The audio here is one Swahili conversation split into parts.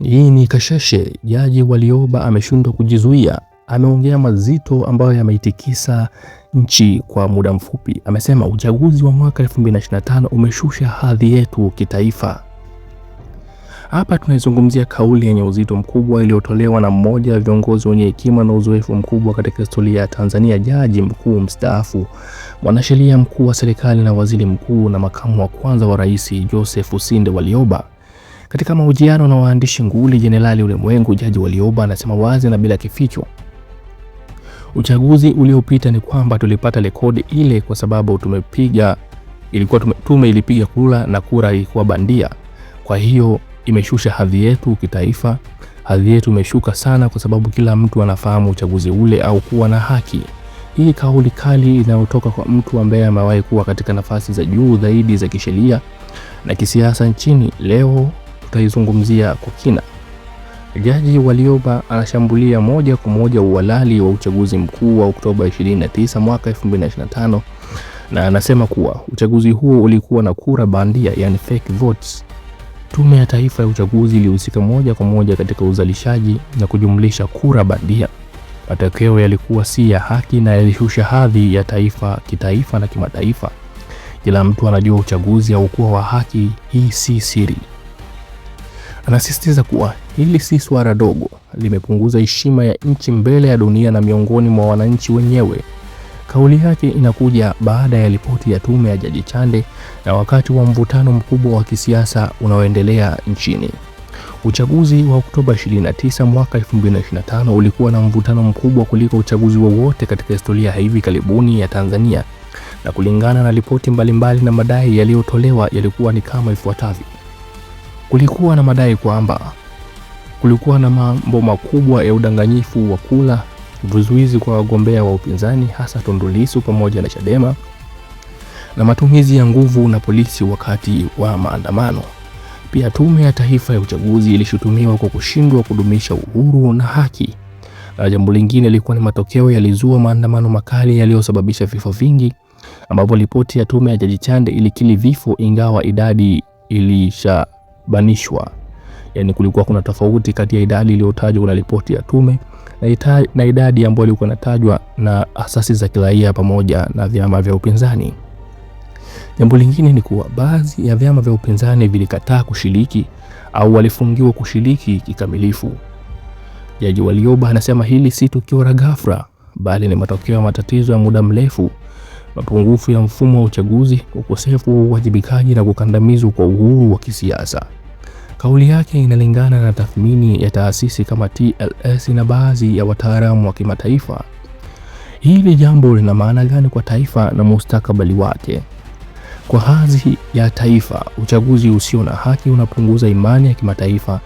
Hii ni kasheshe. Jaji Warioba ameshindwa kujizuia. Ameongea mazito ambayo yameitikisa nchi kwa muda mfupi. Amesema uchaguzi wa mwaka 2025 umeshusha hadhi yetu kitaifa. Hapa tunaizungumzia kauli yenye uzito mkubwa iliyotolewa na mmoja wa viongozi wenye hekima na uzoefu mkubwa katika historia ya Tanzania, jaji mkuu mstaafu, mwanasheria mkuu wa serikali na waziri mkuu na makamu wa kwanza wa rais Joseph Sinde Warioba. Katika mahojiano na waandishi nguli Jenerali Ulimwengu, Jaji Warioba anasema wazi na bila kificho, uchaguzi uliopita ni kwamba tulipata rekodi ile kwa sababu tume ilipiga kura na kura ilikuwa bandia. Kwa hiyo imeshusha hadhi yetu kitaifa. Hadhi yetu imeshuka sana kwa sababu kila mtu anafahamu uchaguzi ule au kuwa na haki. Hii kauli kali inayotoka kwa mtu ambaye amewahi kuwa katika nafasi za juu zaidi za kisheria na kisiasa nchini, leo tutaizungumzia kwa kina. Jaji Warioba anashambulia moja kwa moja uhalali wa uchaguzi mkuu wa Oktoba 29 mwaka 2025 na anasema kuwa uchaguzi huo ulikuwa na kura bandia, yani fake votes. Tume ya Taifa ya Uchaguzi ilihusika moja kwa moja katika uzalishaji na kujumlisha kura bandia. Matokeo yalikuwa si ya haki na yalishusha hadhi ya taifa kitaifa na kimataifa. Kila mtu anajua uchaguzi haukuwa wa haki, hii si siri. Anasisitiza kuwa hili si swala dogo, limepunguza heshima ya nchi mbele ya dunia na miongoni mwa wananchi wenyewe. Kauli yake inakuja baada ya ripoti ya tume ya Jaji Chande na wakati wa mvutano mkubwa wa kisiasa unaoendelea nchini. Uchaguzi wa Oktoba 29 mwaka 2025 ulikuwa na mvutano mkubwa kuliko uchaguzi wowote katika historia hivi karibuni ya Tanzania, na kulingana na ripoti mbalimbali na madai yaliyotolewa yalikuwa ni kama ifuatavyo. Kulikuwa na madai kwamba kulikuwa na mambo makubwa ya udanganyifu wa kura, vizuizi kwa wagombea wa upinzani hasa Tundu Lissu pamoja na Chadema, na matumizi ya nguvu na polisi wakati wa maandamano. Pia Tume ya Taifa ya Uchaguzi ilishutumiwa kwa kushindwa kudumisha uhuru na haki. Na jambo lingine lilikuwa ni matokeo yalizua maandamano makali yaliyosababisha vifo vingi, ambapo ripoti ya tume ya Jaji Chande ilikiri vifo ingawa idadi ilishabanishwa. Yani kulikuwa kuna tofauti kati ya idadi iliyotajwa na ripoti ya tume na idadi ambayo ilikuwa inatajwa na asasi za kiraia pamoja na vyama vya upinzani. Jambo lingine ni kuwa baadhi ya vyama vya upinzani vilikataa kushiriki au walifungiwa kushiriki kikamilifu. Jaji Warioba anasema hili si tukio la ghafla, bali ni matokeo ya matatizo ya muda mrefu, mapungufu ya mfumo wa uchaguzi, ukosefu wa uwajibikaji na kukandamizwa kwa uhuru wa kisiasa. Kauli yake inalingana na tathmini ya taasisi kama TLS na baadhi ya wataalamu wa kimataifa. Hili jambo lina maana gani kwa taifa na mustakabali wake? Kwa hadhi ya taifa, uchaguzi usio na haki unapunguza imani ya kimataifa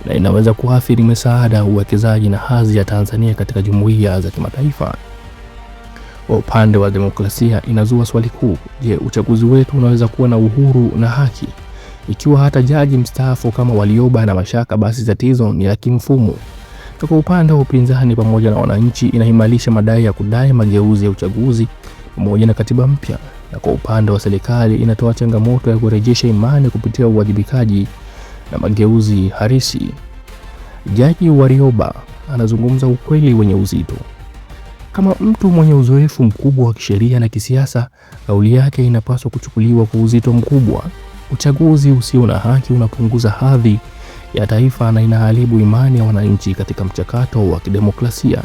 na inaweza kuathiri misaada, uwekezaji na hadhi ya Tanzania katika jumuiya za kimataifa. Kwa upande wa demokrasia, inazua swali kuu: je, uchaguzi wetu unaweza kuwa na uhuru na haki? Ikiwa hata jaji mstaafu kama Warioba na mashaka, basi tatizo ni la kimfumo. Kwa upande wa upinzani pamoja na wananchi, inaimarisha madai ya kudai mageuzi ya uchaguzi pamoja na katiba mpya, na kwa upande wa serikali inatoa changamoto ya kurejesha imani kupitia uwajibikaji na mageuzi halisi. Jaji Warioba anazungumza ukweli wenye uzito. Kama mtu mwenye uzoefu mkubwa wa kisheria na kisiasa, kauli yake inapaswa kuchukuliwa kwa uzito mkubwa. Uchaguzi usio na haki unapunguza hadhi ya taifa na inaharibu imani ya wananchi katika mchakato wa kidemokrasia.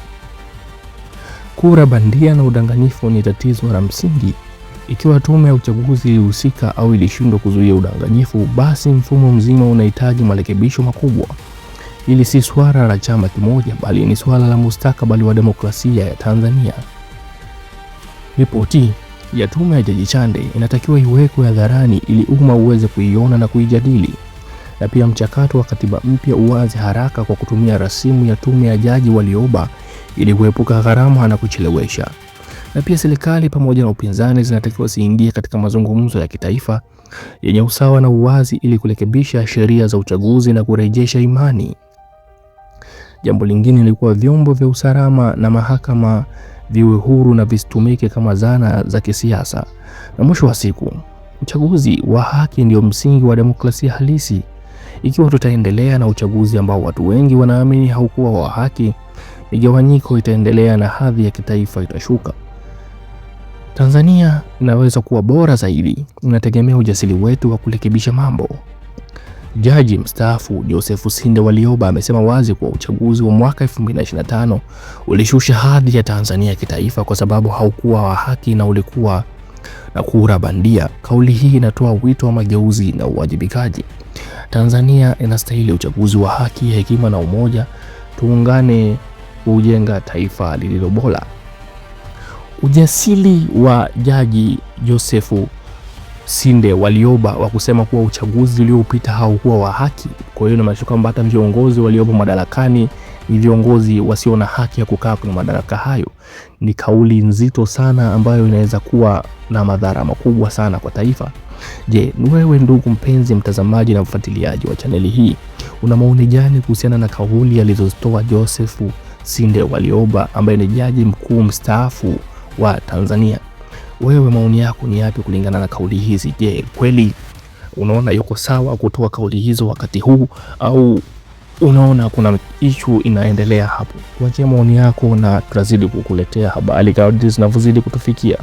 Kura bandia na udanganyifu ni tatizo la msingi. Ikiwa tume ya uchaguzi ilihusika au ilishindwa kuzuia udanganyifu, basi mfumo mzima unahitaji marekebisho makubwa. Hili si swala la chama kimoja, bali ni swala la mustakabali wa demokrasia ya Tanzania. Ripoti ya tume ya Jaji Chande inatakiwa iwekwe hadharani ili umma uweze kuiona na kuijadili. Na pia mchakato wa katiba mpya uanze haraka kwa kutumia rasimu ya tume ya Jaji Warioba ili kuepuka gharama na kuchelewesha. Na pia serikali pamoja na upinzani zinatakiwa ziingie katika mazungumzo ya kitaifa yenye usawa na uwazi ili kurekebisha sheria za uchaguzi na kurejesha imani. Jambo lingine lilikuwa vyombo vya usalama na mahakama viwe huru na visitumike kama zana za kisiasa. Na mwisho wa siku, uchaguzi wa haki ndio msingi wa demokrasia halisi. Ikiwa tutaendelea na uchaguzi ambao watu wengi wanaamini haukuwa wa haki, migawanyiko itaendelea na hadhi ya kitaifa itashuka. Tanzania inaweza kuwa bora zaidi, inategemea ujasiri wetu wa kurekebisha mambo. Jaji mstaafu Joseph Sinde Warioba amesema wazi kuwa uchaguzi wa mwaka 2025 ulishusha hadhi ya Tanzania kitaifa kwa sababu haukuwa wa haki na ulikuwa na kura bandia. Kauli hii inatoa wito wa mageuzi na uwajibikaji. Tanzania inastahili uchaguzi wa haki, hekima na umoja. Tuungane kujenga taifa lililo bora. Ujasiri wa Jaji Joseph Sinde Warioba wa kusema kuwa uchaguzi uliopita haukuwa wa haki. Kwa hiyo inamaanisha kwamba hata viongozi waliopo madarakani ni viongozi wasio na haki ya kukaa kwenye madaraka hayo. Ni kauli nzito sana ambayo inaweza kuwa na madhara makubwa sana kwa taifa. Je, ni wewe ndugu mpenzi mtazamaji na mfuatiliaji wa chaneli hii, una maoni gani kuhusiana na kauli alizozitoa Joseph Sinde Warioba ambaye ni jaji mkuu mstaafu wa Tanzania? Wewe maoni yako ni yapi kulingana na kauli hizi? Je, kweli unaona yuko sawa kutoa kauli hizo wakati huu, au unaona kuna issue inaendelea hapo? Tuachie maoni yako na tutazidi kukuletea habari kadri zinavyozidi kutufikia.